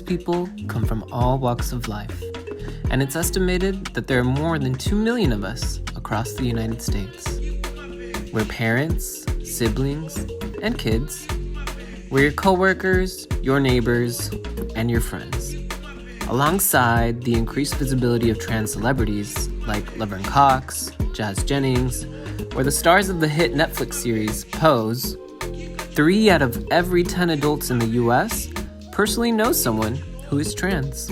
people come from all walks of life, and it's estimated that there are more than 2 million of us across the United States. We're parents, siblings, and kids. We're your coworkers, your neighbors, and your friends. Alongside the increased visibility of trans celebrities like Laverne Cox, Jazz Jennings, or the stars of the hit Netflix series Pose, 3 out of every 10 adults in the US personally know someone who is trans.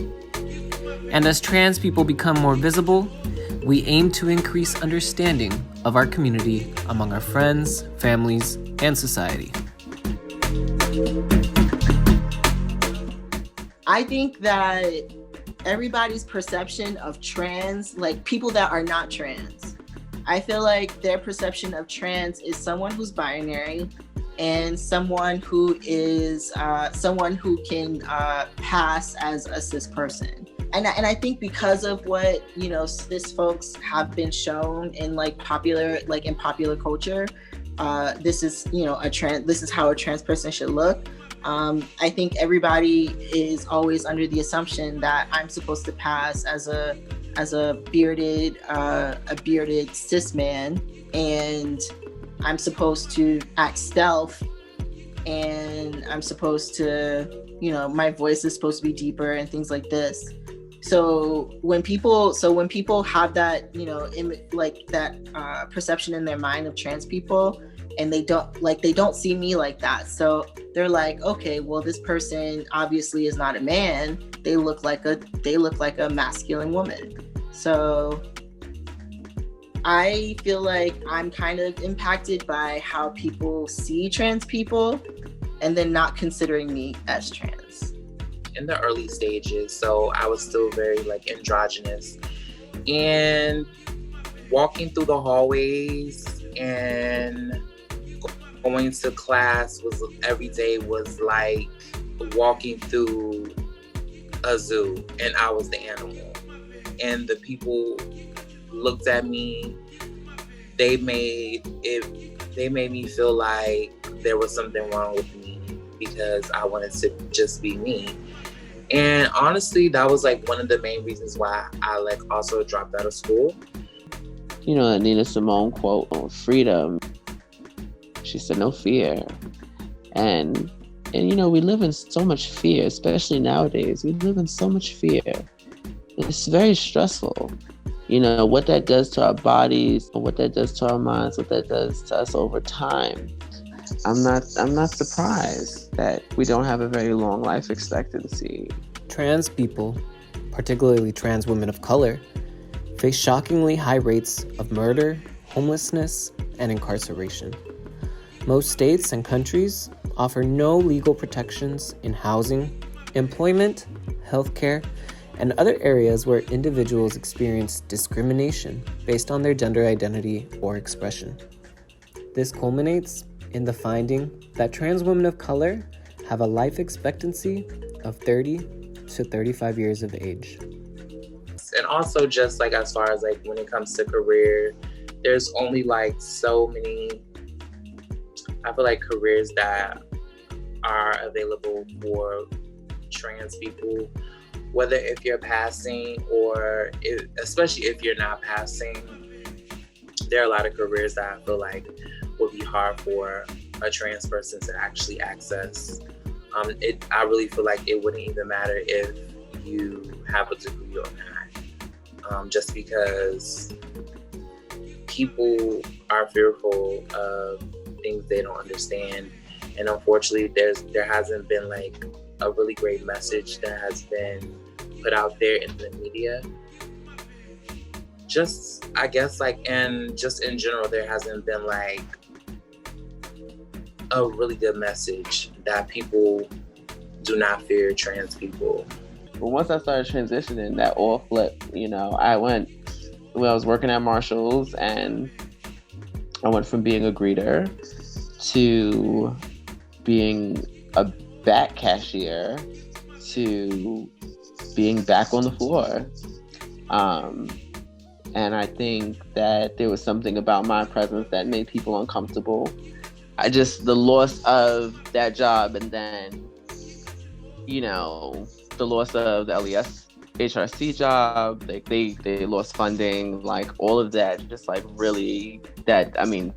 And as trans people become more visible, we aim to increase understanding of our community among our friends, families, and society. I think that everybody's perception of trans, like people that are not trans, I feel like their perception of trans is someone who's binary and someone who is someone who can pass as a cis person. And I think because of what, cis folks have been shown in popular culture, this is how a trans person should look. I think everybody is always under the assumption that I'm supposed to pass as a bearded cis man, and I'm supposed to act stealth, and I'm supposed to, my voice is supposed to be deeper and things like this. So when people have that, perception in their mind of trans people, and they don't see me like that. So they're like, okay, well, this person obviously is not a man. They look like a masculine woman. So I feel like I'm kind of impacted by how people see trans people and then not considering me as trans. In the early stages, so I was still very androgynous, and walking through the hallways and going to class every day was like walking through a zoo, and I was the animal. And the people looked at me. They made me feel like there was something wrong with me because I wanted to just be me. And honestly, that was one of the main reasons why I also dropped out of school. That Nina Simone quote on freedom. She said, no fear. And we live in so much fear, especially nowadays. We live in so much fear. It's very stressful. What that does to our bodies, what that does to our minds, what that does to us over time. I'm not surprised that we don't have a very long life expectancy. Trans people, particularly trans women of color, face shockingly high rates of murder, homelessness, and incarceration. Most states and countries offer no legal protections in housing, employment, healthcare, and other areas where individuals experience discrimination based on their gender identity or expression. This culminates in the finding that trans women of color have a life expectancy of 30 to 35 years of age. And also just as far as when it comes to career, there's only so many, I feel careers that are available for trans people, whether if you're passing or especially if you're not passing. There are a lot of careers that I feel would be hard for a trans person to actually access. I really feel it wouldn't even matter if you have a degree or not, just because people are fearful of things they don't understand, and unfortunately, there hasn't been a really great message that has been put out there in the media. Just I guess and just in general, there hasn't been a really good message that people do not fear trans people. But once I started transitioning, that all flipped. I was working at Marshall's, and I went from being a greeter to being a back cashier to being back on the floor. And I think that there was something about my presence that made people uncomfortable. The loss of that job, and then, the loss of the LES HRC job, they lost funding, like all of that, just like really that, I mean,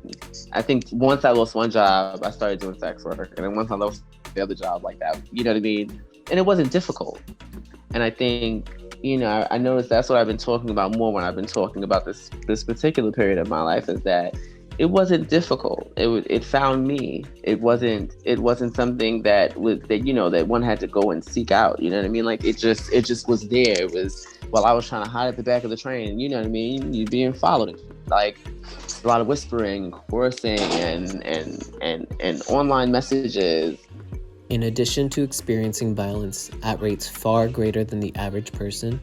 I think once I lost one job, I started doing sex work. And then once I lost the other job, like that, you know what I mean? And it wasn't difficult. And I think, you know, I noticed that's what I've been talking about more when I've been talking about this particular period of my life, is that it wasn't difficult. It found me. It wasn't something that you know, that one had to go and seek out. You know what I mean? Like it just was there. It was, while I was trying to hide at the back of the train. You know what I mean? You being followed. Like a lot of whispering and chorusing and online messages. In addition to experiencing violence at rates far greater than the average person,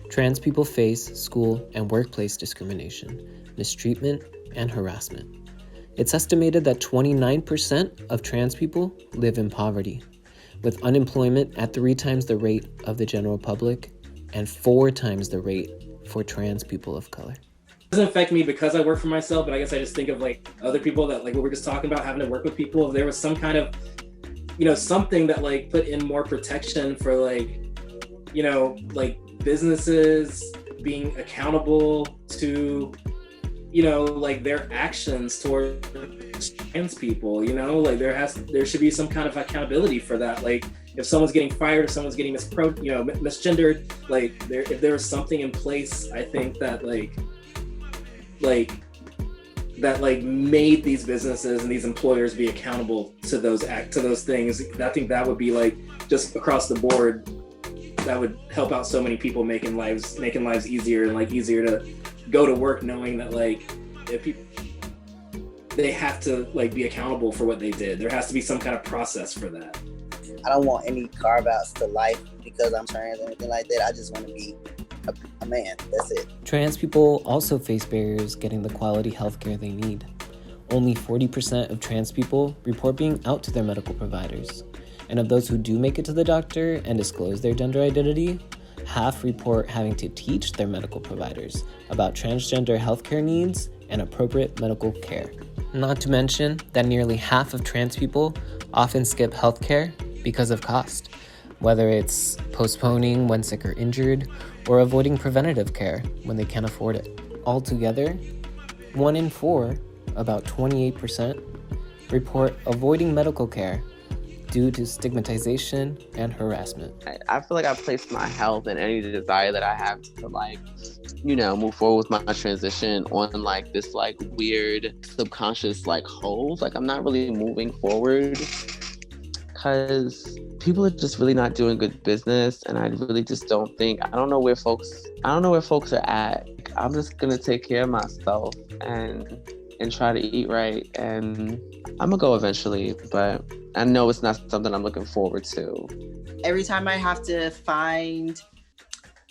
trans people face school and workplace discrimination, mistreatment, and harassment. It's estimated that 29% of trans people live in poverty, with unemployment at 3 times the rate of the general public and 4 times the rate for trans people of color. It doesn't affect me because I work for myself, but I guess I just think of like other people that, like what we're just talking about, having to work with people. If there was some kind of, you know, something that like put in more protection for like, you know, like businesses being accountable to, you know, like their actions towards trans people, you know, like there should be some kind of accountability for that. Like if someone's getting fired, if someone's getting misgendered, like if there was something in place, I think that that made these businesses and these employers be accountable to those things. I think that would be like just across the board, that would help out so many people, making lives easier, and like easier to go to work knowing that like if people, they have to like be accountable for what they did. There has to be some kind of process for that. I don't want any carve outs to life because I'm trans or anything like that. I just want to be a man. That's it. Trans people also face barriers getting the quality healthcare they need. Only 40% of trans people report being out to their medical providers. And of those who do make it to the doctor and disclose their gender identity, half report having to teach their medical providers about transgender healthcare needs and appropriate medical care. Not to mention that nearly half of trans people often skip healthcare because of cost, whether it's postponing when sick or injured or avoiding preventative care when they can't afford it. Altogether, 1 in 4, about 28%, report avoiding medical care due to stigmatization and harassment. I feel like I placed my health and any desire that I have to like, you know, move forward with my transition on like this like weird subconscious like hold. Like I'm not really moving forward because people are just really not doing good business, and I really just don't think, I don't know where folks are at. I'm just gonna take care of myself and try to eat right, and I'm gonna go eventually, but I know it's not something I'm looking forward to. Every time I have to find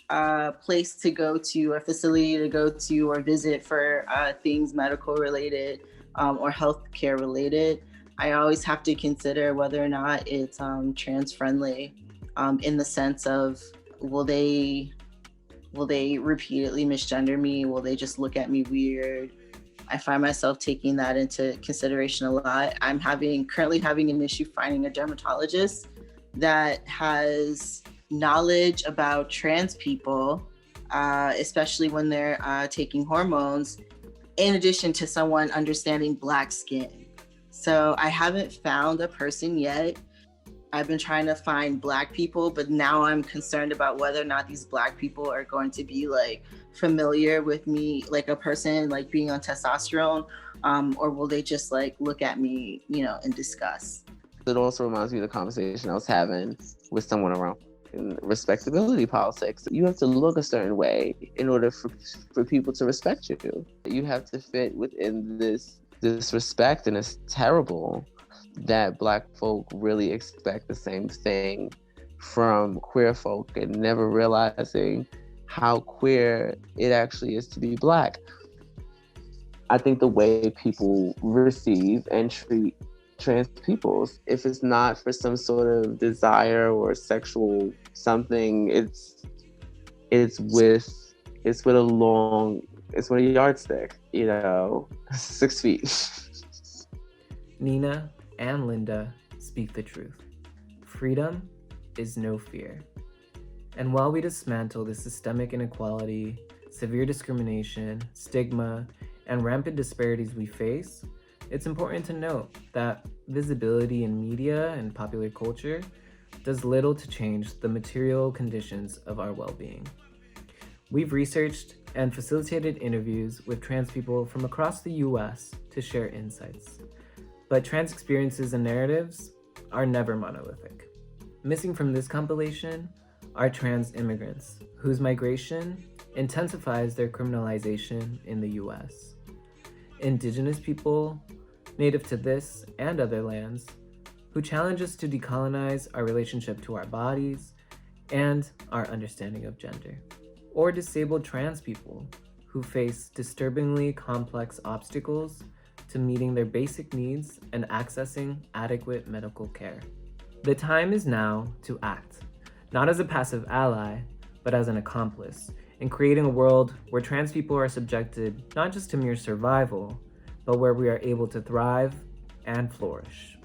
a place to go to, a facility to go to or visit for things medical related or healthcare related, I always have to consider whether or not it's trans friendly, in the sense of will they repeatedly misgender me? Will they just look at me weird? I find myself taking that into consideration a lot. I'm currently having an issue finding a dermatologist that has knowledge about trans people, especially when they're taking hormones, in addition to someone understanding Black skin. So I haven't found a person yet. I've been trying to find Black people, but now I'm concerned about whether or not these Black people are going to be like familiar with me, like a person like being on testosterone, or will they just like look at me, you know, in disgust. It also reminds me of the conversation I was having with someone around in respectability politics. You have to look a certain way in order for people to respect you. You have to fit within this respect, and it's terrible that Black folk really expect the same thing from queer folk and never realizing how queer it actually is to be Black. I think the way people receive and treat trans peoples, if it's not for some sort of desire or sexual something, it's with a yardstick, you know, 6 feet. Nina and Linda speak the truth. Freedom is no fear. And while we dismantle the systemic inequality, severe discrimination, stigma, and rampant disparities we face, it's important to note that visibility in media and popular culture does little to change the material conditions of our well-being. We've researched and facilitated interviews with trans people from across the US to share insights. But trans experiences and narratives are never monolithic. Missing from this compilation are trans immigrants, whose migration intensifies their criminalization in the US. Indigenous people, native to this and other lands, who challenge us to decolonize our relationship to our bodies and our understanding of gender. Or disabled trans people, who face disturbingly complex obstacles to meeting their basic needs and accessing adequate medical care. The time is now to act, not as a passive ally, but as an accomplice, in creating a world where trans people are subjected not just to mere survival, but where we are able to thrive and flourish.